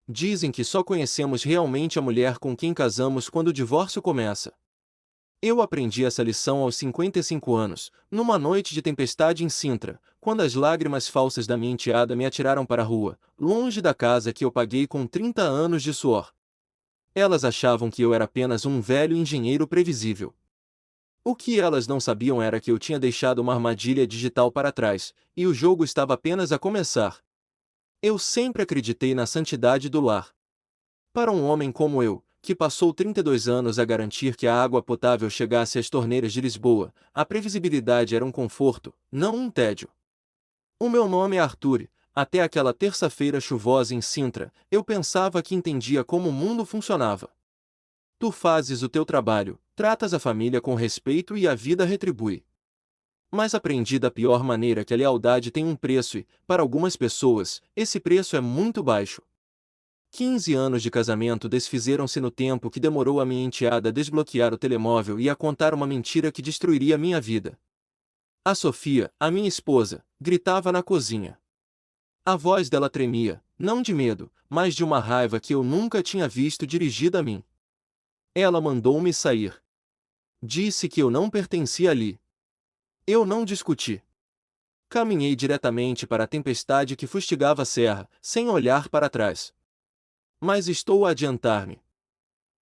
Dizem que só conhecemos realmente a mulher com quem casamos quando o divórcio começa. Eu aprendi essa lição aos 55 anos, numa noite de tempestade em Sintra, quando as lágrimas falsas da minha enteada me atiraram para a rua, longe da casa que eu paguei com 30 anos de suor. Elas achavam que eu era apenas um velho engenheiro previsível. O que elas não sabiam era que eu tinha deixado uma armadilha digital para trás, e o jogo estava apenas a começar. Eu sempre acreditei na santidade do lar. Para um homem como eu, que passou 32 anos a garantir que a água potável chegasse às torneiras de Lisboa, a previsibilidade era um conforto, não um tédio. O meu nome é Arthur. Até aquela terça-feira chuvosa em Sintra, eu pensava que entendia como o mundo funcionava. Tu fazes o teu trabalho, tratas a família com respeito e a vida retribui. Mas aprendi da pior maneira que a lealdade tem um preço e, para algumas pessoas, esse preço é muito baixo. 15 anos de casamento desfizeram-se no tempo que demorou a minha enteada a desbloquear o telemóvel e a contar uma mentira que destruiria minha vida. A Sofia, a minha esposa, gritava na cozinha. A voz dela tremia, não de medo, mas de uma raiva que eu nunca tinha visto dirigida a mim. Ela mandou-me sair. Disse que eu não pertencia ali. Eu não discuti. Caminhei diretamente para a tempestade que fustigava a serra, sem olhar para trás. Mas estou a adiantar-me.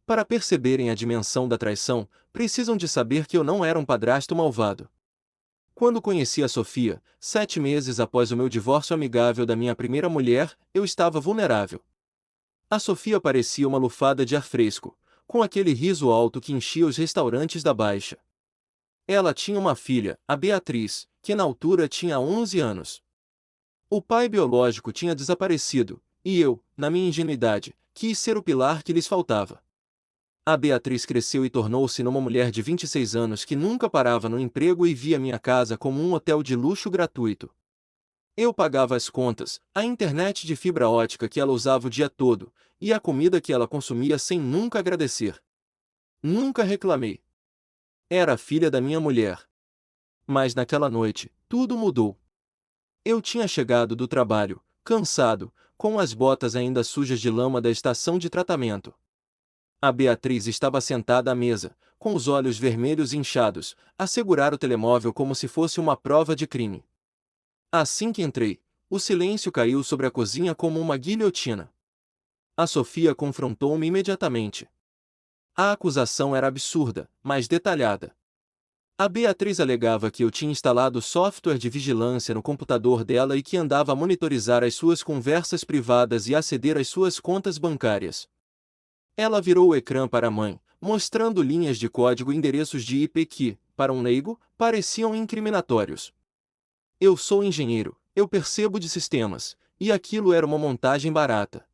Para perceberem a dimensão da traição, precisam de saber que eu não era um padrasto malvado. Quando conheci a Sofia, 7 meses após o meu divórcio amigável da minha primeira mulher, eu estava vulnerável. A Sofia parecia uma lufada de ar fresco, com aquele riso alto que enchia os restaurantes da Baixa. Ela tinha uma filha, a Beatriz, que na altura tinha 11 anos. O pai biológico tinha desaparecido, e eu, na minha ingenuidade, quis ser o pilar que lhes faltava. A Beatriz cresceu e tornou-se numa mulher de 26 anos que nunca parava no emprego e via minha casa como um hotel de luxo gratuito. Eu pagava as contas, a internet de fibra ótica que ela usava o dia todo, e a comida que ela consumia sem nunca agradecer. Nunca reclamei. Era a filha da minha mulher. Mas naquela noite, tudo mudou. Eu tinha chegado do trabalho, cansado, com as botas ainda sujas de lama da estação de tratamento. A Beatriz estava sentada à mesa, com os olhos vermelhos e inchados, a segurar o telemóvel como se fosse uma prova de crime. Assim que entrei, o silêncio caiu sobre a cozinha como uma guilhotina. A Sofia confrontou-me imediatamente. A acusação era absurda, mas detalhada. A Beatriz alegava que eu tinha instalado software de vigilância no computador dela e que andava a monitorizar as suas conversas privadas e aceder às suas contas bancárias. Ela virou o ecrã para a mãe, mostrando linhas de código e endereços de IP que, para um leigo, pareciam incriminatórios. Eu sou engenheiro, eu percebo de sistemas, e aquilo era uma montagem barata.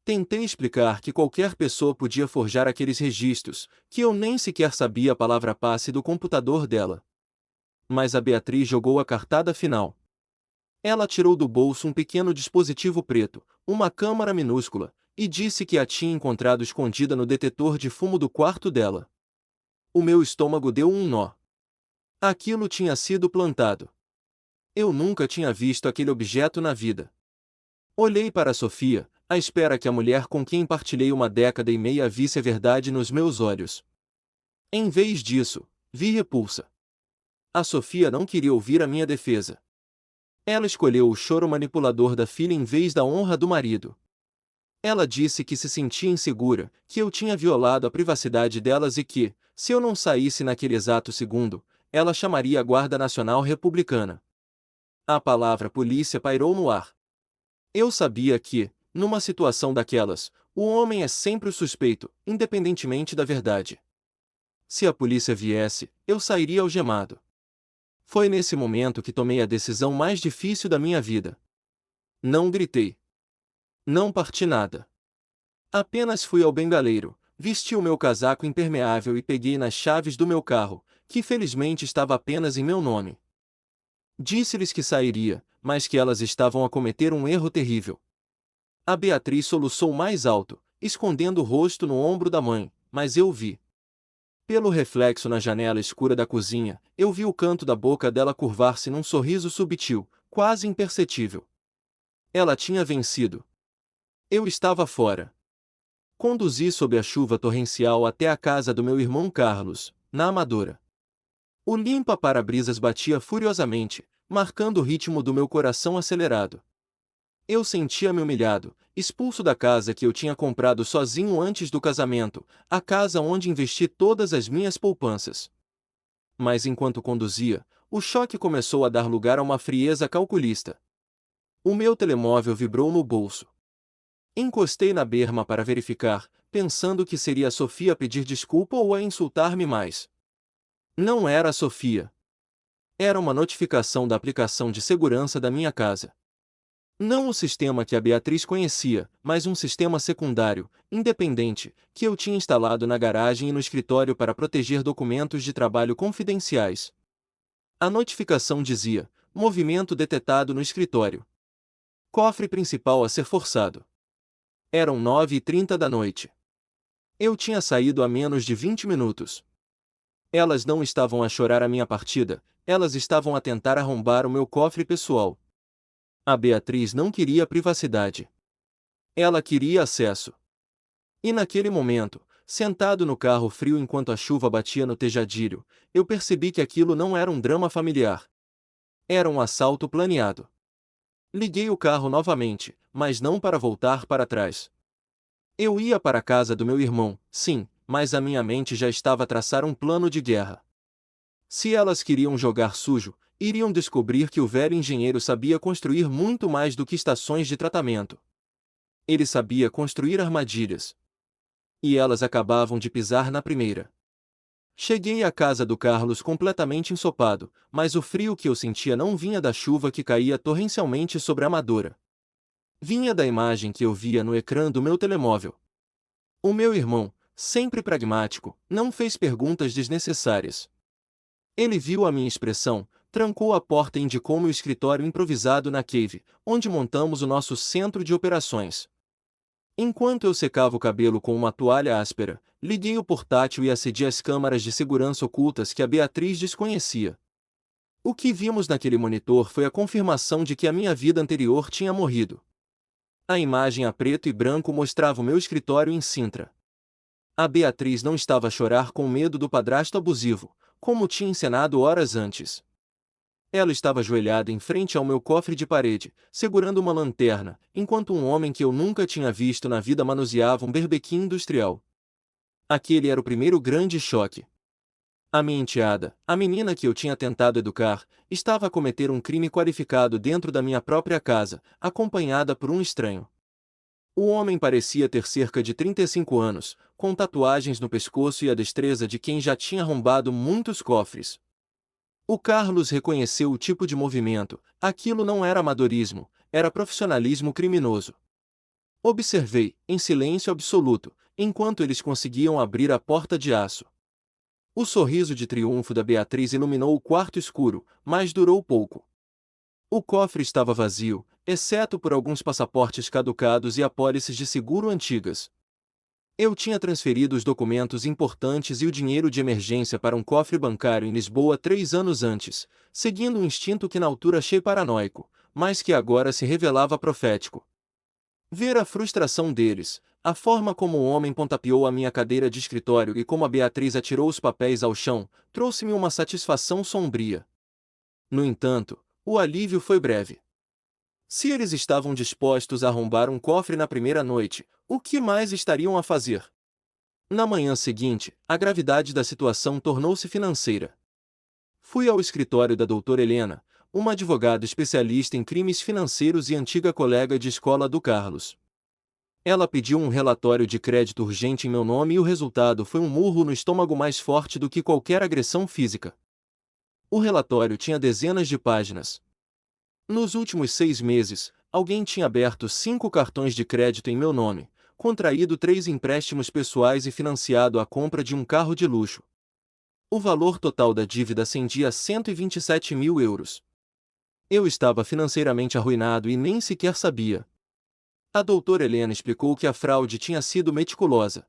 Tentei explicar que qualquer pessoa podia forjar aqueles registros, que eu nem sequer sabia a palavra passe do computador dela. Mas a Beatriz jogou a cartada final. Ela tirou do bolso um pequeno dispositivo preto, uma câmara minúscula, e disse que a tinha encontrado escondida no detetor de fumo do quarto dela. O meu estômago deu um nó. Aquilo tinha sido plantado. Eu nunca tinha visto aquele objeto na vida. Olhei para Sofia, à espera que a mulher com quem partilhei uma década e meia visse a verdade nos meus olhos. Em vez disso, vi repulsa. A Sofia não queria ouvir a minha defesa. Ela escolheu o choro manipulador da filha em vez da honra do marido. Ela disse que se sentia insegura, que eu tinha violado a privacidade delas e que, se eu não saísse naquele exato segundo, ela chamaria a Guarda Nacional Republicana. A palavra polícia pairou no ar. Eu sabia que, numa situação daquelas, o homem é sempre o suspeito, independentemente da verdade. Se a polícia viesse, eu sairia algemado. Foi nesse momento que tomei a decisão mais difícil da minha vida. Não gritei. Não parti nada. Apenas fui ao bengaleiro, vesti o meu casaco impermeável e peguei nas chaves do meu carro, que felizmente estava apenas em meu nome. Disse-lhes que sairia, mas que elas estavam a cometer um erro terrível. A Beatriz soluçou mais alto, escondendo o rosto no ombro da mãe, mas eu vi. Pelo reflexo na janela escura da cozinha, eu vi o canto da boca dela curvar-se num sorriso subtil, quase imperceptível. Ela tinha vencido. Eu estava fora. Conduzi sob a chuva torrencial até a casa do meu irmão Carlos, na Amadora. O limpa-para-brisas batia furiosamente, marcando o ritmo do meu coração acelerado. Eu sentia-me humilhado, expulso da casa que eu tinha comprado sozinho antes do casamento, a casa onde investi todas as minhas poupanças. Mas enquanto conduzia, o choque começou a dar lugar a uma frieza calculista. O meu telemóvel vibrou no bolso. Encostei na berma para verificar, pensando que seria a Sofia a pedir desculpa ou a insultar-me mais. Não era a Sofia. Era uma notificação da aplicação de segurança da minha casa. Não o sistema que a Beatriz conhecia, mas um sistema secundário, independente, que eu tinha instalado na garagem e no escritório para proteger documentos de trabalho confidenciais. A notificação dizia: movimento detetado no escritório. Cofre principal a ser forçado. Eram 9h30 da noite. Eu tinha saído há menos de 20 minutos. Elas não estavam a chorar a minha partida, elas estavam a tentar arrombar o meu cofre pessoal. A Beatriz não queria privacidade. Ela queria acesso. E naquele momento, sentado no carro frio enquanto a chuva batia no tejadilho, eu percebi que aquilo não era um drama familiar. Era um assalto planeado. Liguei o carro novamente, mas não para voltar para trás. Eu ia para a casa do meu irmão, sim, mas a minha mente já estava a traçar um plano de guerra. Se elas queriam jogar sujo, iriam descobrir que o velho engenheiro sabia construir muito mais do que estações de tratamento. Ele sabia construir armadilhas. E elas acabavam de pisar na primeira. Cheguei à casa do Carlos completamente ensopado, mas o frio que eu sentia não vinha da chuva que caía torrencialmente sobre a Amadora. Vinha da imagem que eu via no ecrã do meu telemóvel. O meu irmão, sempre pragmático, não fez perguntas desnecessárias. Ele viu a minha expressão, trancou a porta e indicou-me o escritório improvisado na cave, onde montamos o nosso centro de operações. Enquanto eu secava o cabelo com uma toalha áspera, liguei o portátil e acedi às câmaras de segurança ocultas que a Beatriz desconhecia. O que vimos naquele monitor foi a confirmação de que a minha vida anterior tinha morrido. A imagem a preto e branco mostrava o meu escritório em Sintra. A Beatriz não estava a chorar com medo do padrasto abusivo, como tinha encenado horas antes. Ela estava ajoelhada em frente ao meu cofre de parede, segurando uma lanterna, enquanto um homem que eu nunca tinha visto na vida manuseava um berbequim industrial. Aquele era o primeiro grande choque. A minha enteada, a menina que eu tinha tentado educar, estava a cometer um crime qualificado dentro da minha própria casa, acompanhada por um estranho. O homem parecia ter cerca de 35 anos, com tatuagens no pescoço e a destreza de quem já tinha arrombado muitos cofres. O Carlos reconheceu o tipo de movimento, aquilo não era amadorismo, era profissionalismo criminoso. Observei, em silêncio absoluto, enquanto eles conseguiam abrir a porta de aço. O sorriso de triunfo da Beatriz iluminou o quarto escuro, mas durou pouco. O cofre estava vazio, exceto por alguns passaportes caducados e apólices de seguro antigas. Eu tinha transferido os documentos importantes e o dinheiro de emergência para um cofre bancário em Lisboa 3 anos antes, seguindo um instinto que na altura achei paranoico, mas que agora se revelava profético. Ver a frustração deles, a forma como o homem pontapeou a minha cadeira de escritório e como a Beatriz atirou os papéis ao chão, trouxe-me uma satisfação sombria. No entanto, o alívio foi breve. Se eles estavam dispostos a arrombar um cofre na primeira noite, o que mais estariam a fazer? Na manhã seguinte, a gravidade da situação tornou-se financeira. Fui ao escritório da doutora Helena, uma advogada especialista em crimes financeiros e antiga colega de escola do Carlos. Ela pediu um relatório de crédito urgente em meu nome e o resultado foi um murro no estômago mais forte do que qualquer agressão física. O relatório tinha dezenas de páginas. Nos últimos 6 meses, alguém tinha aberto 5 cartões de crédito em meu nome, contraído 3 empréstimos pessoais e financiado a compra de um carro de luxo. O valor total da dívida ascendia a 127 mil euros. Eu estava financeiramente arruinado e nem sequer sabia. A doutora Helena explicou que a fraude tinha sido meticulosa.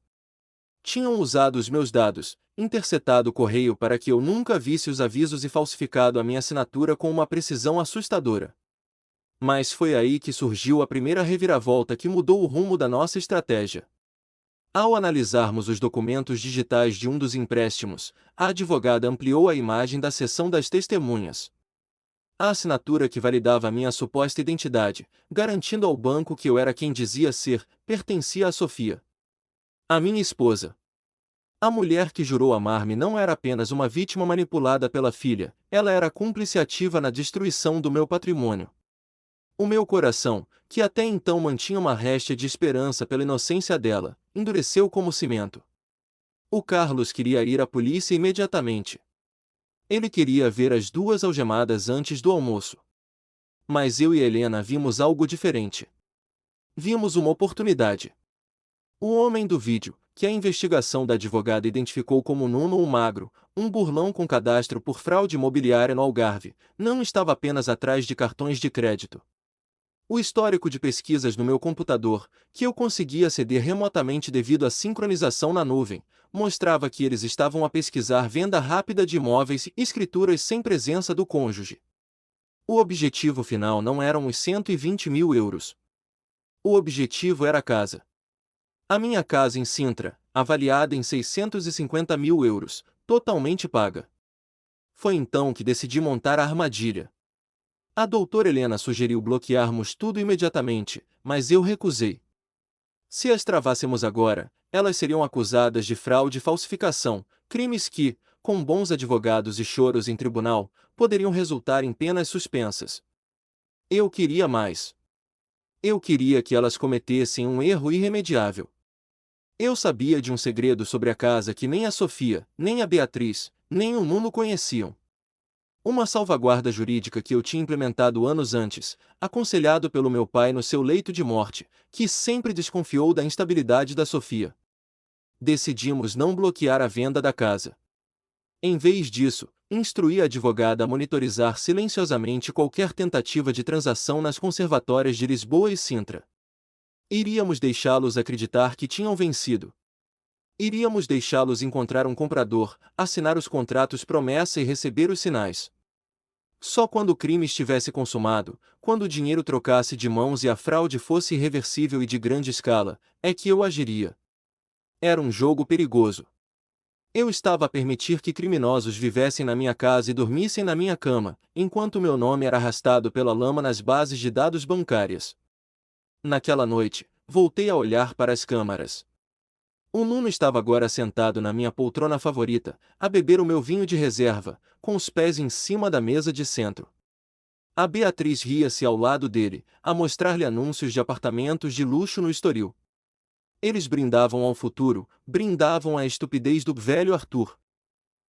Tinham usado os meus dados, interceptado o correio para que eu nunca visse os avisos e falsificado a minha assinatura com uma precisão assustadora. Mas foi aí que surgiu a primeira reviravolta que mudou o rumo da nossa estratégia. Ao analisarmos os documentos digitais de um dos empréstimos, a advogada ampliou a imagem da seção das testemunhas. A assinatura que validava minha suposta identidade, garantindo ao banco que eu era quem dizia ser, pertencia a Sofia, a minha esposa. A mulher que jurou amar-me não era apenas uma vítima manipulada pela filha, ela era cúmplice ativa na destruição do meu patrimônio. O meu coração, que até então mantinha uma réstia de esperança pela inocência dela, endureceu como cimento. O Carlos queria ir à polícia imediatamente. Ele queria ver as duas algemadas antes do almoço. Mas eu e Helena vimos algo diferente. Vimos uma oportunidade. O homem do vídeo, que a investigação da advogada identificou como Nuno o Magro, um burlão com cadastro por fraude imobiliária no Algarve, não estava apenas atrás de cartões de crédito. O histórico de pesquisas no meu computador, que eu conseguia aceder remotamente devido à sincronização na nuvem, mostrava que eles estavam a pesquisar venda rápida de imóveis e escrituras sem presença do cônjuge. O objetivo final não eram os 120 mil euros. O objetivo era a casa. A minha casa em Sintra, avaliada em 650 mil euros, totalmente paga. Foi então que decidi montar a armadilha. A doutora Helena sugeriu bloquearmos tudo imediatamente, mas eu recusei. Se as travássemos agora, elas seriam acusadas de fraude e falsificação, crimes que, com bons advogados e choros em tribunal, poderiam resultar em penas suspensas. Eu queria mais. Eu queria que elas cometessem um erro irremediável. Eu sabia de um segredo sobre a casa que nem a Sofia, nem a Beatriz, nem o Nuno conheciam. Uma salvaguarda jurídica que eu tinha implementado anos antes, aconselhado pelo meu pai no seu leito de morte, que sempre desconfiou da instabilidade da Sofia. Decidimos não bloquear a venda da casa. Em vez disso, instruí a advogada a monitorizar silenciosamente qualquer tentativa de transação nas conservatórias de Lisboa e Sintra. Iríamos deixá-los acreditar que tinham vencido. Iríamos deixá-los encontrar um comprador, assinar os contratos promessa e receber os sinais. Só quando o crime estivesse consumado, quando o dinheiro trocasse de mãos e a fraude fosse irreversível e de grande escala, é que eu agiria. Era um jogo perigoso. Eu estava a permitir que criminosos vivessem na minha casa e dormissem na minha cama, enquanto meu nome era arrastado pela lama nas bases de dados bancárias. Naquela noite, voltei a olhar para as câmaras. O Nuno estava agora sentado na minha poltrona favorita, a beber o meu vinho de reserva, com os pés em cima da mesa de centro. A Beatriz ria-se ao lado dele, a mostrar-lhe anúncios de apartamentos de luxo no Estoril. Eles brindavam ao futuro, brindavam à estupidez do velho Arthur.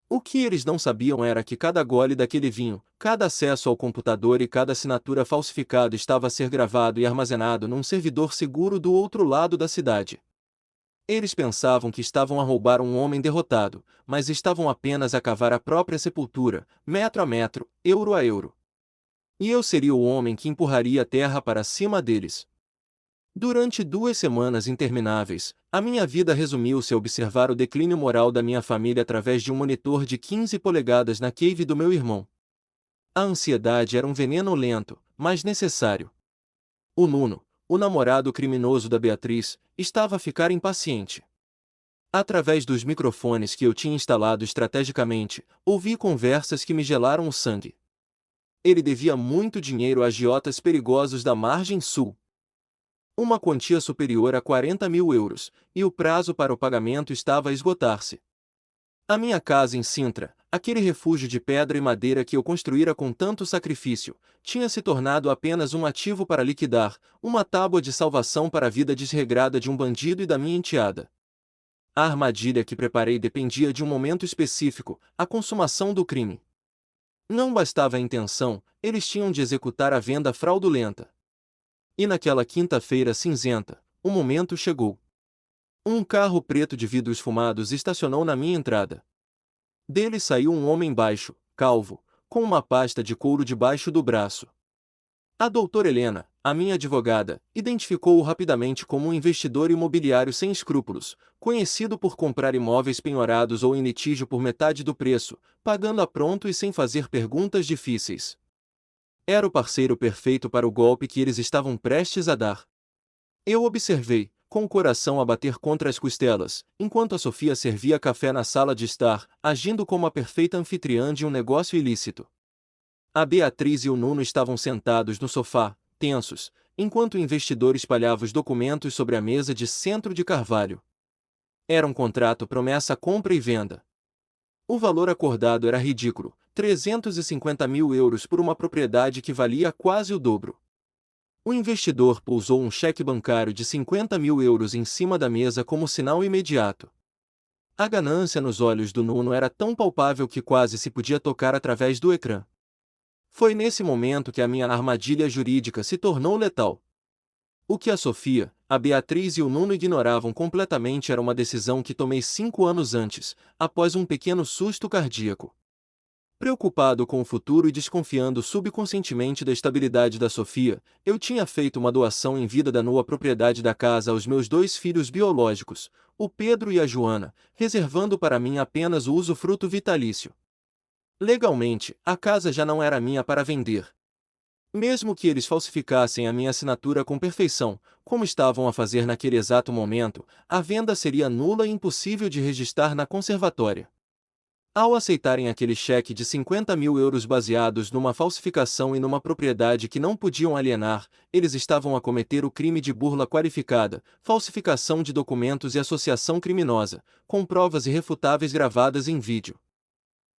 O que eles não sabiam era que cada gole daquele vinho, cada acesso ao computador e cada assinatura falsificada estava a ser gravado e armazenado num servidor seguro do outro lado da cidade. Eles pensavam que estavam a roubar um homem derrotado, mas estavam apenas a cavar a própria sepultura, metro a metro, euro a euro. E eu seria o homem que empurraria a terra para cima deles. Durante 2 semanas intermináveis, a minha vida resumiu-se a observar o declínio moral da minha família através de um monitor de 15 polegadas na cave do meu irmão. A ansiedade era um veneno lento, mas necessário. O Nuno, o namorado criminoso da Beatriz, estava a ficar impaciente. Através dos microfones que eu tinha instalado estrategicamente, ouvi conversas que me gelaram o sangue. Ele devia muito dinheiro a agiotas perigosos da margem sul. Uma quantia superior a 40 mil euros, e o prazo para o pagamento estava a esgotar-se. A minha casa em Sintra, aquele refúgio de pedra e madeira que eu construíra com tanto sacrifício, tinha se tornado apenas um ativo para liquidar, uma tábua de salvação para a vida desregrada de um bandido e da minha enteada. A armadilha que preparei dependia de um momento específico, a consumação do crime. Não bastava a intenção, eles tinham de executar a venda fraudulenta. E naquela quinta-feira cinzenta, o momento chegou. Um carro preto de vidros fumados estacionou na minha entrada. Dele saiu um homem baixo, calvo, com uma pasta de couro debaixo do braço. A doutora Helena, a minha advogada, identificou-o rapidamente como um investidor imobiliário sem escrúpulos, conhecido por comprar imóveis penhorados ou em litígio por metade do preço, pagando a pronto e sem fazer perguntas difíceis. Era o parceiro perfeito para o golpe que eles estavam prestes a dar. Eu observei, com o coração a bater contra as costelas, enquanto a Sofia servia café na sala de estar, agindo como a perfeita anfitriã de um negócio ilícito. A Beatriz e o Nuno estavam sentados no sofá, tensos, enquanto o investidor espalhava os documentos sobre a mesa de centro de Carvalho. Era um contrato promessa compra e venda. O valor acordado era ridículo, 350 mil euros por uma propriedade que valia quase o dobro. O investidor pousou um cheque bancário de 50 mil euros em cima da mesa como sinal imediato. A ganância nos olhos do Nuno era tão palpável que quase se podia tocar através do ecrã. Foi nesse momento que a minha armadilha jurídica se tornou letal. O que a Sofia, a Beatriz e o Nuno ignoravam completamente era uma decisão que tomei 5 anos antes, após um pequeno susto cardíaco. Preocupado com o futuro e desconfiando subconscientemente da estabilidade da Sofia, eu tinha feito uma doação em vida da nua propriedade da casa aos meus 2 filhos biológicos, o Pedro e a Joana, reservando para mim apenas o usufruto vitalício. Legalmente, a casa já não era minha para vender. Mesmo que eles falsificassem a minha assinatura com perfeição, como estavam a fazer naquele exato momento, a venda seria nula e impossível de registrar na conservatória. Ao aceitarem aquele cheque de 50 mil euros baseados numa falsificação e numa propriedade que não podiam alienar, eles estavam a cometer o crime de burla qualificada, falsificação de documentos e associação criminosa, com provas irrefutáveis gravadas em vídeo.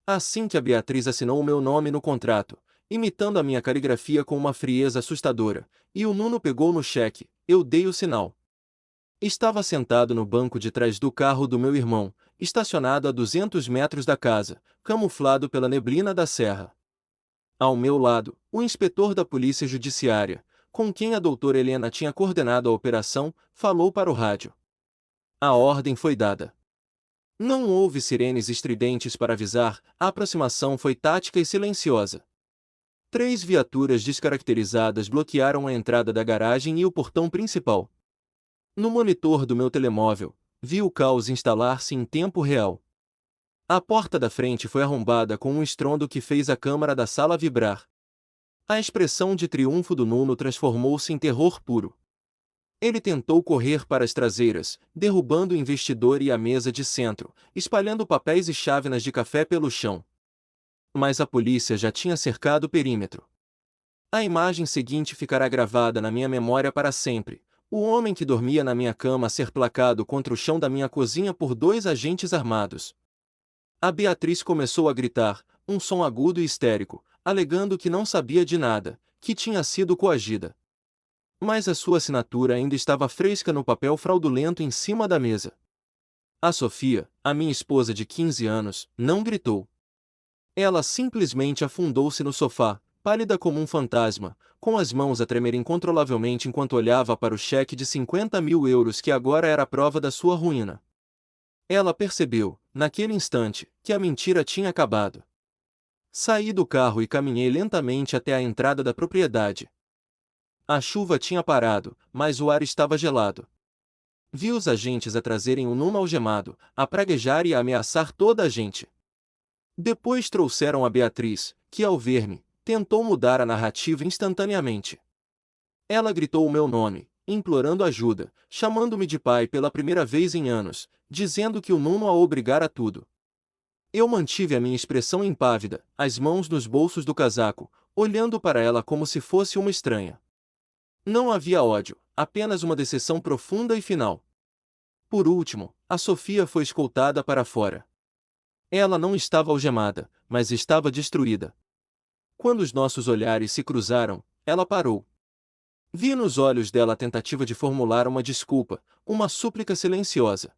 Assim que a Beatriz assinou o meu nome no contrato, imitando a minha caligrafia com uma frieza assustadora, e o Nuno pegou no cheque, eu dei o sinal. Estava sentado no banco de trás do carro do meu irmão, estacionado a 200 metros da casa, camuflado pela neblina da serra. Ao meu lado, o inspetor da Polícia Judiciária, com quem a doutora Helena tinha coordenado a operação, falou para o rádio. A ordem foi dada. Não houve sirenes estridentes para avisar, a aproximação foi tática e silenciosa. 3 viaturas descaracterizadas bloquearam a entrada da garagem e o portão principal. No monitor do meu telemóvel, vi o caos instalar-se em tempo real. A porta da frente foi arrombada com um estrondo que fez a câmara da sala vibrar. A expressão de triunfo do Nuno transformou-se em terror puro. Ele tentou correr para as traseiras, derrubando o investidor e a mesa de centro, espalhando papéis e chávenas de café pelo chão. Mas a polícia já tinha cercado o perímetro. A imagem seguinte ficará gravada na minha memória para sempre. O homem que dormia na minha cama a ser placado contra o chão da minha cozinha por 2 agentes armados. A Beatriz começou a gritar, um som agudo e histérico, alegando que não sabia de nada, que tinha sido coagida. Mas a sua assinatura ainda estava fresca no papel fraudulento em cima da mesa. A Sofia, a minha esposa de 15 anos, não gritou. Ela simplesmente afundou-se no sofá, pálida como um fantasma, com as mãos a tremer incontrolavelmente enquanto olhava para o cheque de 50 mil euros que agora era a prova da sua ruína. Ela percebeu, naquele instante, que a mentira tinha acabado. Saí do carro e caminhei lentamente até a entrada da propriedade. A chuva tinha parado, mas o ar estava gelado. Vi os agentes a trazerem o Nuno algemado, a praguejar e a ameaçar toda a gente. Depois trouxeram a Beatriz, que ao ver-me, tentou mudar a narrativa instantaneamente. Ela gritou o meu nome, implorando ajuda, chamando-me de pai pela primeira vez em anos, dizendo que o Nuno a obrigara a tudo. Eu mantive a minha expressão impávida, as mãos nos bolsos do casaco, olhando para ela como se fosse uma estranha. Não havia ódio, apenas uma decepção profunda e final. Por último, a Sofia foi escoltada para fora. Ela não estava algemada, mas estava destruída. Quando os nossos olhares se cruzaram, ela parou. Vi nos olhos dela a tentativa de formular uma desculpa, uma súplica silenciosa.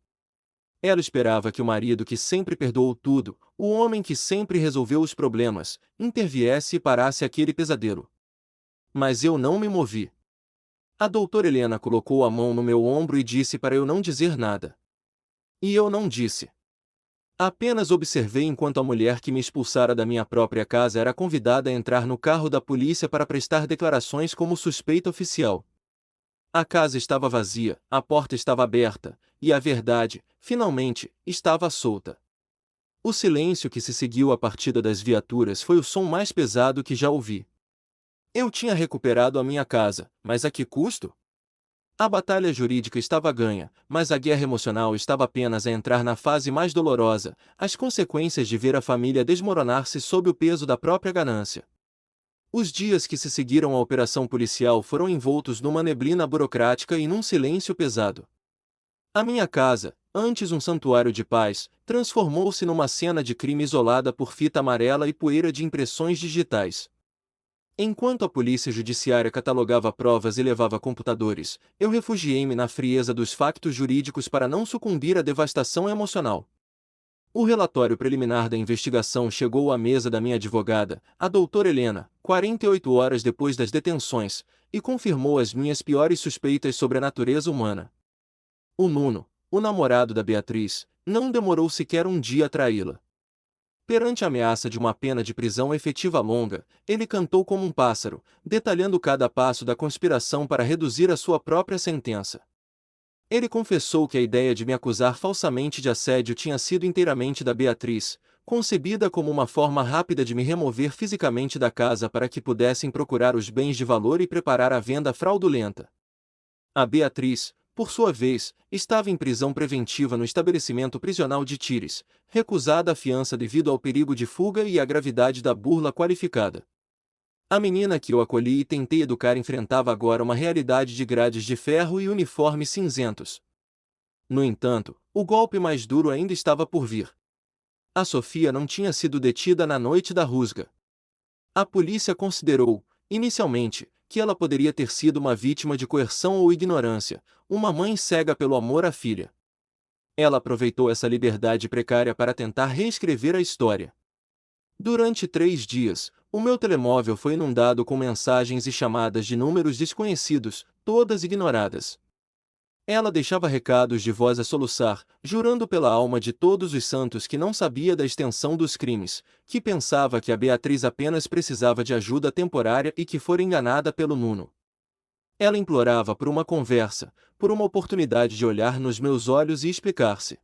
Ela esperava que o marido que sempre perdoou tudo, o homem que sempre resolveu os problemas, interviesse e parasse aquele pesadelo. Mas eu não me movi. A doutora Helena colocou a mão no meu ombro e disse para eu não dizer nada. E eu não disse. Apenas observei enquanto a mulher que me expulsara da minha própria casa era convidada a entrar no carro da polícia para prestar declarações como suspeita oficial. A casa estava vazia, a porta estava aberta, e a verdade, finalmente, estava solta. O silêncio que se seguiu à partida das viaturas foi o som mais pesado que já ouvi. Eu tinha recuperado a minha casa, mas a que custo? A batalha jurídica estava ganha, mas a guerra emocional estava apenas a entrar na fase mais dolorosa, as consequências de ver a família desmoronar-se sob o peso da própria ganância. Os dias que se seguiram à operação policial foram envoltos numa neblina burocrática e num silêncio pesado. A minha casa, antes um santuário de paz, transformou-se numa cena de crime isolada por fita amarela e poeira de impressões digitais. Enquanto a polícia judiciária catalogava provas e levava computadores, eu refugiei-me na frieza dos factos jurídicos para não sucumbir à devastação emocional. O relatório preliminar da investigação chegou à mesa da minha advogada, a doutora Helena, 48 horas depois das detenções, e confirmou as minhas piores suspeitas sobre a natureza humana. O Nuno, o namorado da Beatriz, não demorou sequer um dia a traí-la. Perante a ameaça de uma pena de prisão efetiva longa, ele cantou como um pássaro, detalhando cada passo da conspiração para reduzir a sua própria sentença. Ele confessou que a ideia de me acusar falsamente de assédio tinha sido inteiramente da Beatriz, concebida como uma forma rápida de me remover fisicamente da casa para que pudessem procurar os bens de valor e preparar a venda fraudulenta. A Beatriz, por sua vez, estava em prisão preventiva no estabelecimento prisional de Tires, recusada a fiança devido ao perigo de fuga e à gravidade da burla qualificada. A menina que eu acolhi e tentei educar enfrentava agora uma realidade de grades de ferro e uniformes cinzentos. No entanto, o golpe mais duro ainda estava por vir. A Sofia não tinha sido detida na noite da rusga. A polícia considerou, inicialmente, que ela poderia ter sido uma vítima de coerção ou ignorância, uma mãe cega pelo amor à filha. Ela aproveitou essa liberdade precária para tentar reescrever a história. Durante 3 dias, o meu telemóvel foi inundado com mensagens e chamadas de números desconhecidos, todas ignoradas. Ela deixava recados de voz a soluçar, jurando pela alma de todos os santos que não sabia da extensão dos crimes, que pensava que a Beatriz apenas precisava de ajuda temporária e que fora enganada pelo Nuno. Ela implorava por uma conversa, por uma oportunidade de olhar nos meus olhos e explicar-se.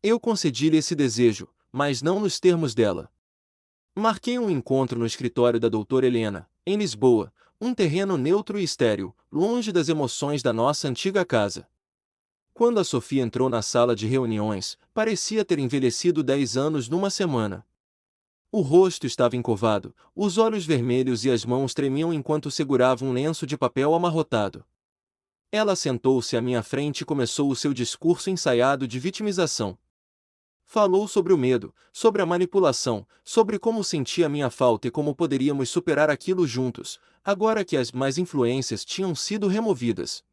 Eu concedi-lhe esse desejo, mas não nos termos dela. Marquei um encontro no escritório da doutora Helena, em Lisboa, um terreno neutro e estéril, longe das emoções da nossa antiga casa. Quando a Sofia entrou na sala de reuniões, parecia ter envelhecido 10 anos numa semana. O rosto estava encovado, os olhos vermelhos e as mãos tremiam enquanto segurava um lenço de papel amarrotado. Ela sentou-se à minha frente e começou o seu discurso ensaiado de vitimização. Falou sobre o medo, sobre a manipulação, sobre como sentia minha falta e como poderíamos superar aquilo juntos, agora que as más influências tinham sido removidas.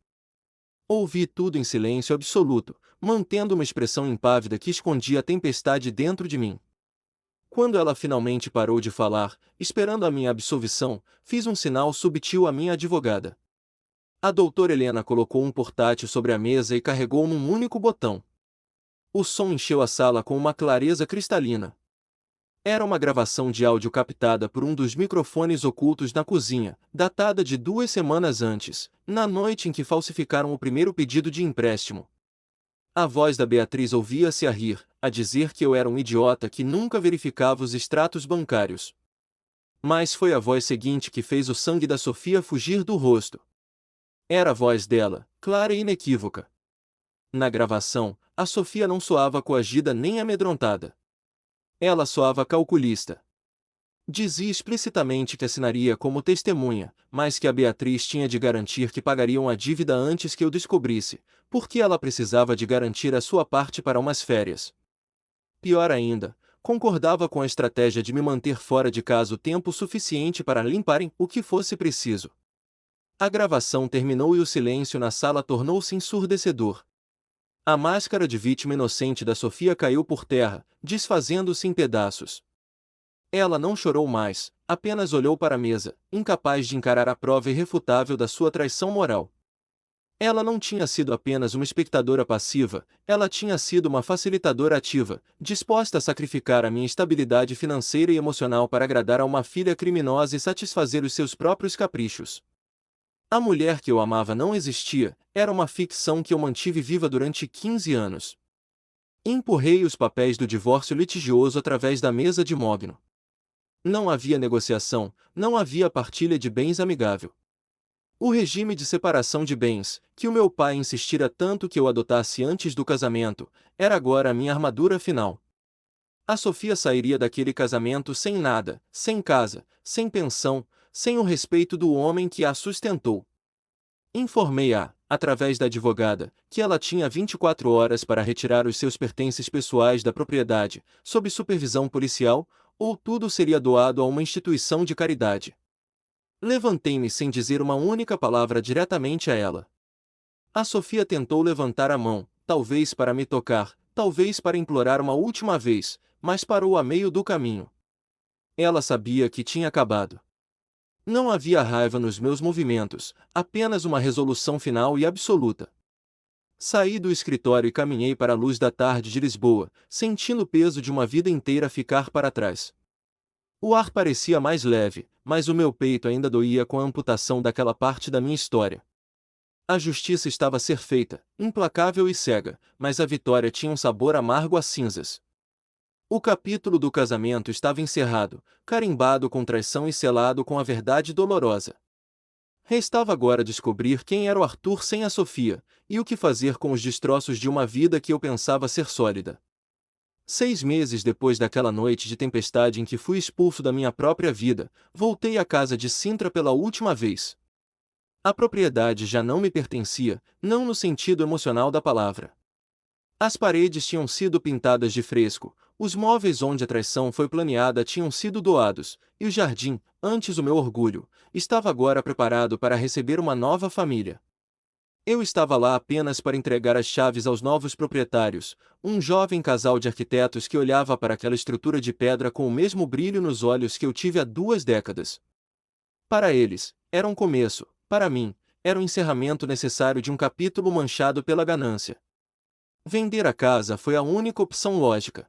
Ouvi tudo em silêncio absoluto, mantendo uma expressão impávida que escondia a tempestade dentro de mim. Quando ela finalmente parou de falar, esperando a minha absolvição, fiz um sinal subtil à minha advogada. A doutora Helena colocou um portátil sobre a mesa e carregou num único botão. O som encheu a sala com uma clareza cristalina. Era uma gravação de áudio captada por um dos microfones ocultos na cozinha, datada de 2 semanas antes, na noite em que falsificaram o primeiro pedido de empréstimo. A voz da Beatriz ouvia-se a rir, a dizer que eu era um idiota que nunca verificava os extratos bancários. Mas foi a voz seguinte que fez o sangue da Sofia fugir do rosto. Era a voz dela, clara e inequívoca. Na gravação, a Sofia não soava coagida nem amedrontada. Ela soava calculista. Dizia explicitamente que assinaria como testemunha, mas que a Beatriz tinha de garantir que pagariam a dívida antes que eu descobrisse, porque ela precisava de garantir a sua parte para umas férias. Pior ainda, concordava com a estratégia de me manter fora de casa o tempo suficiente para limparem o que fosse preciso. A gravação terminou e o silêncio na sala tornou-se ensurdecedor. A máscara de vítima inocente da Sofia caiu por terra, desfazendo-se em pedaços. Ela não chorou mais, apenas olhou para a mesa, incapaz de encarar a prova irrefutável da sua traição moral. Ela não tinha sido apenas uma espectadora passiva, ela tinha sido uma facilitadora ativa, disposta a sacrificar a minha estabilidade financeira e emocional para agradar a uma filha criminosa e satisfazer os seus próprios caprichos. A mulher que eu amava não existia, era uma ficção que eu mantive viva durante 15 anos. Empurrei os papéis do divórcio litigioso através da mesa de mogno. Não havia negociação, não havia partilha de bens amigável. O regime de separação de bens, que o meu pai insistira tanto que eu adotasse antes do casamento, era agora a minha armadura final. A Sofia sairia daquele casamento sem nada, sem casa, sem pensão, sem o respeito do homem que a sustentou. Informei-a, através da advogada, que ela tinha 24 horas para retirar os seus pertences pessoais da propriedade, sob supervisão policial, ou tudo seria doado a uma instituição de caridade. Levantei-me sem dizer uma única palavra diretamente a ela. A Sofia tentou levantar a mão, talvez para me tocar, talvez para implorar uma última vez, mas parou a meio do caminho. Ela sabia que tinha acabado. Não havia raiva nos meus movimentos, apenas uma resolução final e absoluta. Saí do escritório e caminhei para a luz da tarde de Lisboa, sentindo o peso de uma vida inteira ficar para trás. O ar parecia mais leve, mas o meu peito ainda doía com a amputação daquela parte da minha história. A justiça estava a ser feita, implacável e cega, mas a vitória tinha um sabor amargo a cinzas. O capítulo do casamento estava encerrado, carimbado com traição e selado com a verdade dolorosa. Restava agora descobrir quem era o Arthur sem a Sofia, e o que fazer com os destroços de uma vida que eu pensava ser sólida. 6 meses depois daquela noite de tempestade em que fui expulso da minha própria vida, voltei à casa de Sintra pela última vez. A propriedade já não me pertencia, não no sentido emocional da palavra. As paredes tinham sido pintadas de fresco, os móveis onde a traição foi planeada tinham sido doados, e o jardim, antes o meu orgulho, estava agora preparado para receber uma nova família. Eu estava lá apenas para entregar as chaves aos novos proprietários, um jovem casal de arquitetos que olhava para aquela estrutura de pedra com o mesmo brilho nos olhos que eu tive há 2 décadas. Para eles, era um começo, para mim, era o encerramento necessário de um capítulo manchado pela ganância. Vender a casa foi a única opção lógica.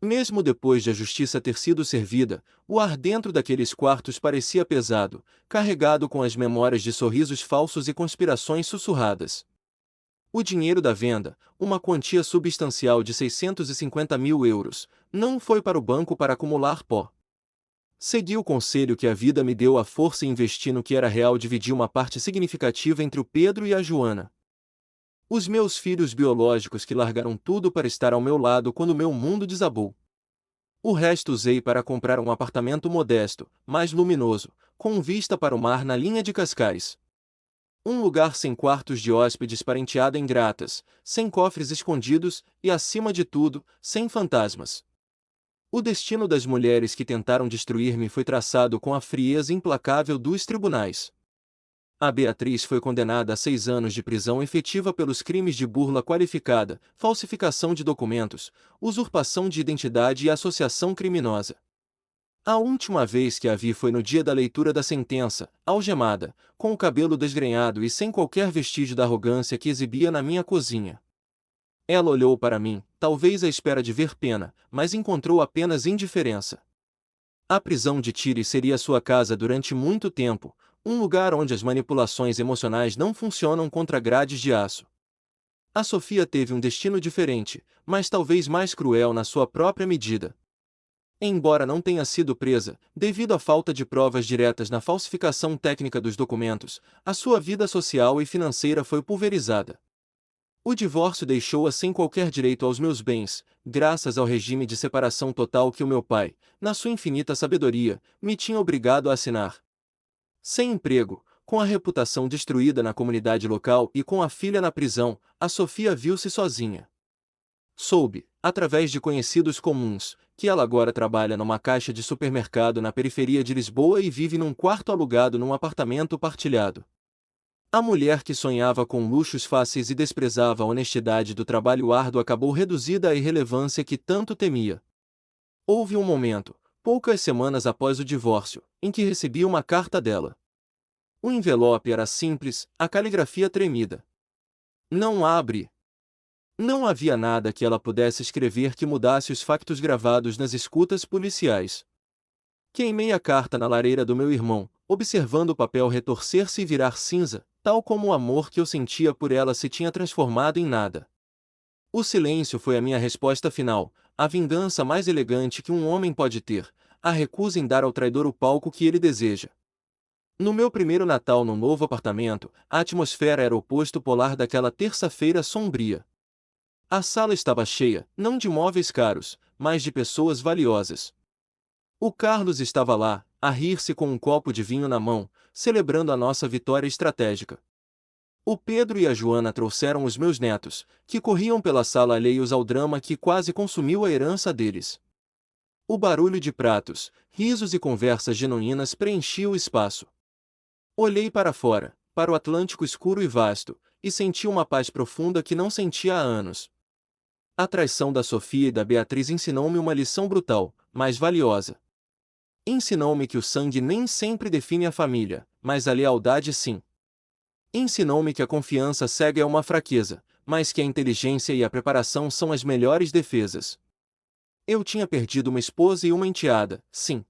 Mesmo depois de a justiça ter sido servida, o ar dentro daqueles quartos parecia pesado, carregado com as memórias de sorrisos falsos e conspirações sussurradas. O dinheiro da venda, uma quantia substancial de 650 mil euros, não foi para o banco para acumular pó. Segui o conselho que a vida me deu à força e investi no que era real, dividi uma parte significativa entre o Pedro e a Joana. Os meus filhos biológicos que largaram tudo para estar ao meu lado quando meu mundo desabou. O resto usei para comprar um apartamento modesto, mais luminoso, com vista para o mar na linha de Cascais. Um lugar sem quartos de hóspedes para enteada ingratas, sem cofres escondidos e, acima de tudo, sem fantasmas. O destino das mulheres que tentaram destruir-me foi traçado com a frieza implacável dos tribunais. A Beatriz foi condenada a 6 anos de prisão efetiva pelos crimes de burla qualificada, falsificação de documentos, usurpação de identidade e associação criminosa. A última vez que a vi foi no dia da leitura da sentença, algemada, com o cabelo desgrenhado e sem qualquer vestígio da arrogância que exibia na minha cozinha. Ela olhou para mim, talvez à espera de ver pena, mas encontrou apenas indiferença. A prisão de Tiri seria sua casa durante muito tempo, um lugar onde as manipulações emocionais não funcionam contra grades de aço. A Sofia teve um destino diferente, mas talvez mais cruel na sua própria medida. Embora não tenha sido presa, devido à falta de provas diretas na falsificação técnica dos documentos, a sua vida social e financeira foi pulverizada. O divórcio deixou-a sem qualquer direito aos meus bens, graças ao regime de separação total que o meu pai, na sua infinita sabedoria, me tinha obrigado a assinar. Sem emprego, com a reputação destruída na comunidade local e com a filha na prisão, a Sofia viu-se sozinha. Soube, através de conhecidos comuns, que ela agora trabalha numa caixa de supermercado na periferia de Lisboa e vive num quarto alugado num apartamento partilhado. A mulher que sonhava com luxos fáceis e desprezava a honestidade do trabalho árduo acabou reduzida à irrelevância que tanto temia. Houve um momento, poucas semanas após o divórcio, em que recebi uma carta dela. O envelope era simples, a caligrafia tremida. Não abre. Não havia nada que ela pudesse escrever que mudasse os factos gravados nas escutas policiais. Queimei a carta na lareira do meu irmão, observando o papel retorcer-se e virar cinza, tal como o amor que eu sentia por ela se tinha transformado em nada. O silêncio foi a minha resposta final, a vingança mais elegante que um homem pode ter, a recusa em dar ao traidor o palco que ele deseja. No meu primeiro Natal no novo apartamento, a atmosfera era o oposto polar daquela terça-feira sombria. A sala estava cheia, não de móveis caros, mas de pessoas valiosas. O Carlos estava lá, a rir-se com um copo de vinho na mão, celebrando a nossa vitória estratégica. O Pedro e a Joana trouxeram os meus netos, que corriam pela sala alheios ao drama que quase consumiu a herança deles. O barulho de pratos, risos e conversas genuínas preenchia o espaço. Olhei para fora, para o Atlântico escuro e vasto, e senti uma paz profunda que não sentia há anos. A traição da Sofia e da Beatriz ensinou-me uma lição brutal, mas valiosa. Ensinou-me que o sangue nem sempre define a família, mas a lealdade sim. Ensinou-me que a confiança cega é uma fraqueza, mas que a inteligência e a preparação são as melhores defesas. Eu tinha perdido uma esposa e uma enteada, sim.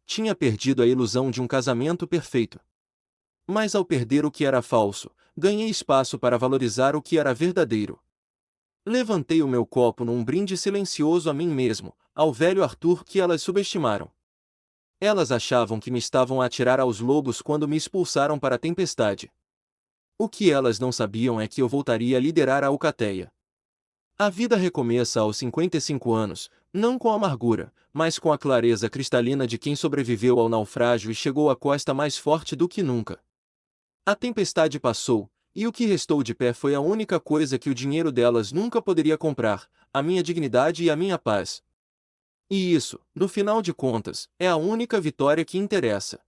Tinha perdido a ilusão de um casamento perfeito. Mas ao perder o que era falso, ganhei espaço para valorizar o que era verdadeiro. Levantei o meu copo num brinde silencioso a mim mesmo, ao velho Arthur que elas subestimaram. Elas achavam que me estavam a atirar aos lobos quando me expulsaram para a tempestade. O que elas não sabiam é que eu voltaria a liderar a Alcateia. A vida recomeça aos 55 anos, não com amargura, mas com a clareza cristalina de quem sobreviveu ao naufrágio e chegou à costa mais forte do que nunca. A tempestade passou, e o que restou de pé foi a única coisa que o dinheiro delas nunca poderia comprar, a minha dignidade e a minha paz. E isso, no final de contas, é a única vitória que interessa.